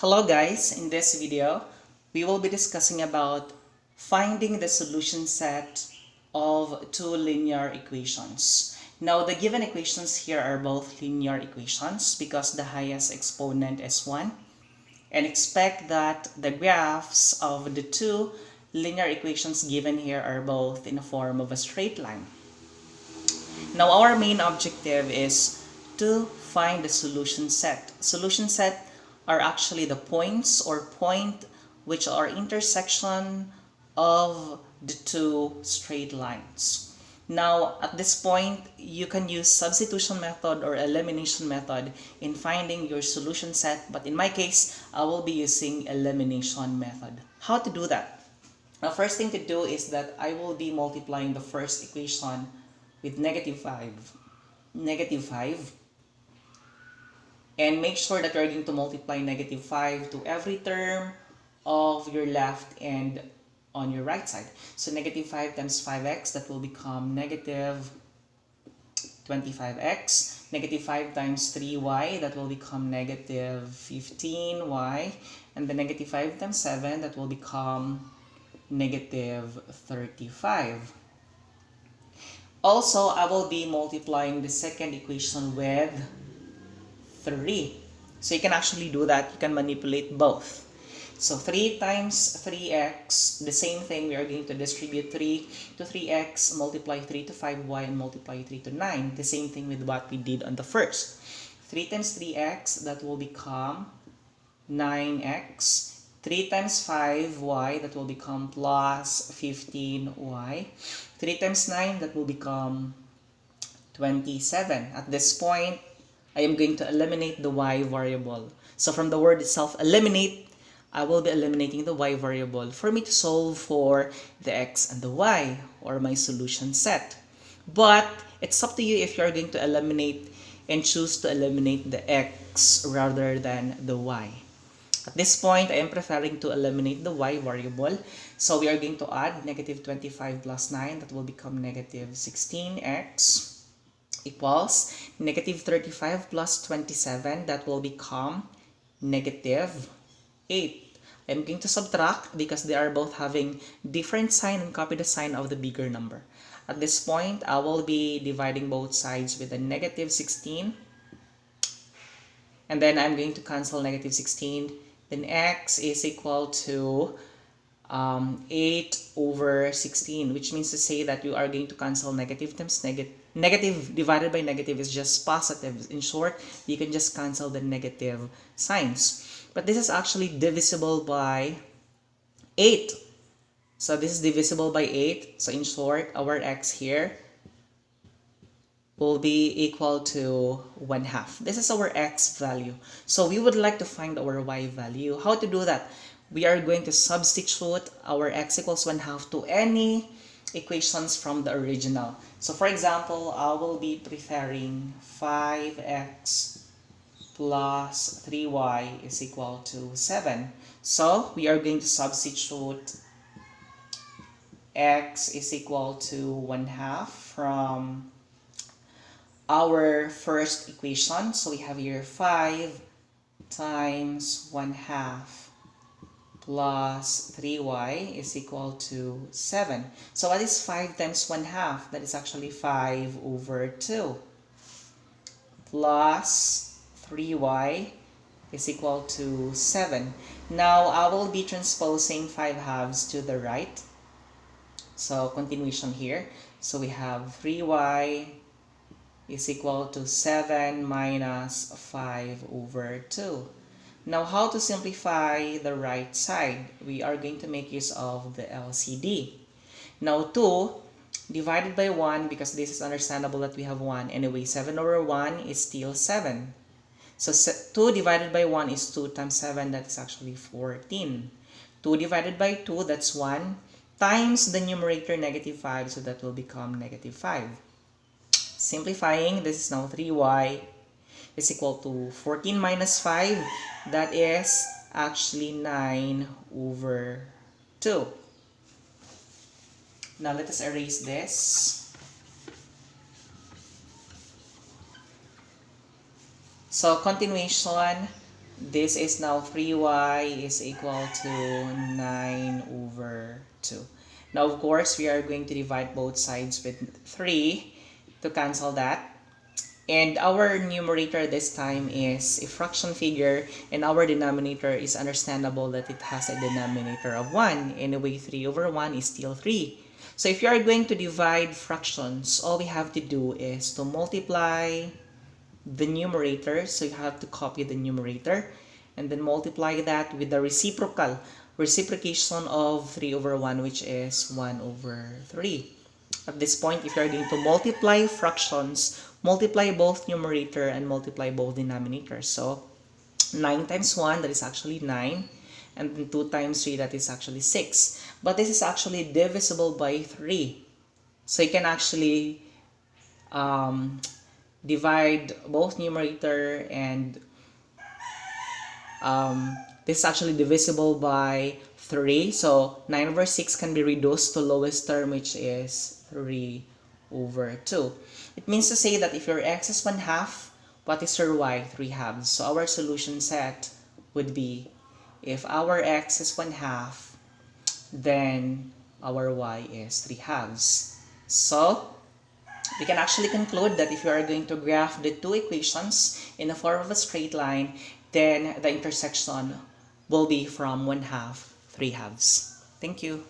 Hello guys, in this video, we will be discussing about finding the solution set of two linear equations. Now the given equations here are both linear equations because the highest exponent is 1, and expect that the graphs of the two linear equations given here are both in the form of a straight line. Now our main objective is to find the solution set. Solution set are actually the points or point which are intersection of the two straight lines. Now at this point, you can use substitution method or elimination method in finding your solution set, but in my case, I will be using elimination method. How to do that? Now first thing to do is that I will be multiplying the first equation with negative 5, and make sure that you're going to multiply negative 5 to every term of your left and on your right side. So negative 5 times 5x, that will become negative 25x. Negative 5 times 3y, that will become negative 15y. And the negative 5 times 7, that will become negative 35. Also, I will be multiplying the second equation with 3. So you can actually do that. You can manipulate both. So 3 times 3x, the same thing. We are going to distribute 3 to 3x, multiply 3 to 5y, and multiply 3 to 9. The same thing with what we did on the first. 3 times 3x, that will become 9x. 3 times 5y, that will become plus 15y. 3 times 9, that will become 27. At this point, I am going to eliminate the y variable. So from the word itself, eliminate, I will be eliminating the y variable for me to solve for the x and the y, or my solution set. But it's up to you if you're going to eliminate and choose to eliminate the x rather than the y. At this point, I am preferring to eliminate the y variable. So we are going to add negative 25 plus 9. That will become negative 16x equals negative 35 plus 27. That will become negative 8. I'm going to subtract because they are both having different sign and copy the sign of the bigger number. At this point, I will be dividing both sides with a negative 16. And then I'm going to cancel negative 16. Then x is equal to 8 over 16, which means to say that you are going to cancel negative times negative. Negative divided by negative is just positive. In short, you can just cancel the negative signs. But this is actually divisible by 8. So this is divisible by 8. So in short, our x here will be equal to 1/2. This is our x value. So we would like to find our y value. How to do that? We are going to substitute our x equals 1/2 to any equations from the original. So for example, I will be preferring 5x plus 3y is equal to 7. So we are going to substitute x is equal to 1/2 from our first equation. So we have here 5 times 1/2 plus 3y is equal to 7. So what is 5 times 1/2? That is actually 5 over 2 plus 3y is equal to 7. Now I will be transposing 5 halves to the right. So continuation here. So we have 3y is equal to 7 minus 5 over 2. Now, how to simplify the right side? We are going to make use of the LCD. Now, 2 divided by 1, because this is understandable that we have 1. Anyway, 7 over 1 is still 7. So, 2 divided by 1 is 2 times 7. That is actually 14. 2 divided by 2, that's 1. Times the numerator, negative 5. So, that will become negative 5. Simplifying, this is now 3y is equal to 14 minus 5. That is actually 9 over 2. Now let us erase this. So continuation, This is now 3y is equal to 9 over 2. Now, of course, we are going to divide both sides with 3 to cancel that. And our numerator this time is a fraction figure, and our denominator is understandable that it has a denominator of 1. Anyway, 3 over 1 is still 3. So if you are going to divide fractions, all we have to do is to multiply the numerator. So you have to copy the numerator and then multiply that with the reciprocation of 3 over 1, which is 1 over 3. At this point, if you are going to multiply fractions, multiply both numerator and multiply both denominators. So 9 times 1, that is actually 9. And then 2 times 3, that is actually 6. But this is actually divisible by 3. So you can actually divide both numerator and this is actually divisible by 3. So 9 over 6 can be reduced to lowest term, which is 3 over 2. It means to say that if your x is 1/2, what is your y? 3/2. So our solution set would be, if our x is 1/2, then our y is 3/2. So we can actually conclude that if you are going to graph the two equations in the form of a straight line, then the intersection will be from 1/2, 3/2. Thank you.